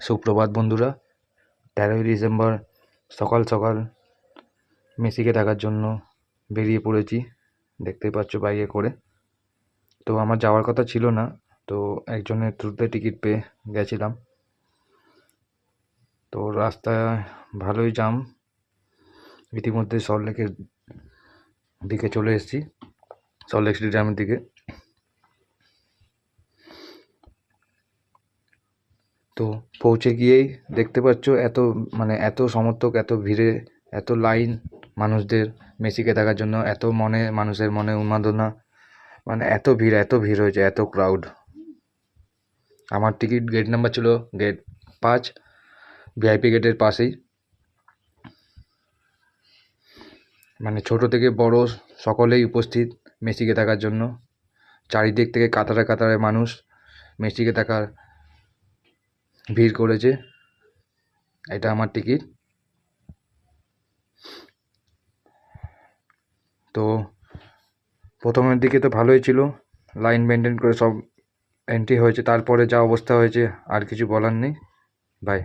সুপ্রভাত বন্ধুরা। 13ই ডিসেম্বর সকাল সকাল মেসিকে দেখার জন্য বেরিয়ে পড়েছি, দেখতেই পাচ্ছ বাইকে করে। তো আমার যাওয়ার কথা ছিল না, তো একজনের থ্রুতে টিকিট পেয়ে গেছিলাম। তো রাস্তায় ভালোই জ্যাম, ইতিমধ্যে সল্টলেকের দিকে চলে এসেছি, সল্টলেক স্টেডিয়ামের দিকে। তো পৌঁছে গিয়েই দেখতে পাচ্ছ এত সমর্থক, এত ভিড়ে, এত লাইন মানুষদের মেসিকে দেখার জন্য, মানুষের মনে উন্মাদনা, এত ভিড় হয়েছে, এত ক্রাউড। আমার টিকিট গেট নাম্বার ছিল গেট 5, ভিআইপি গেটের পাশেই। ছোট থেকে বড় সকলেই উপস্থিত মেসিকে দেখার জন্য। চারিদিক থেকে কাতারে কাতারে মানুষ মেসিকে দেখার ভিড় করেছে। এটা আমার টিকিট। তো প্রথমের দিকে তো ভালোই ছিল, লাইন মেনটেন করে সব এন্ট্রি হয়েছে। তারপরে যা অবস্থা হয়েছে আর কিছু বলার নেই। বাই।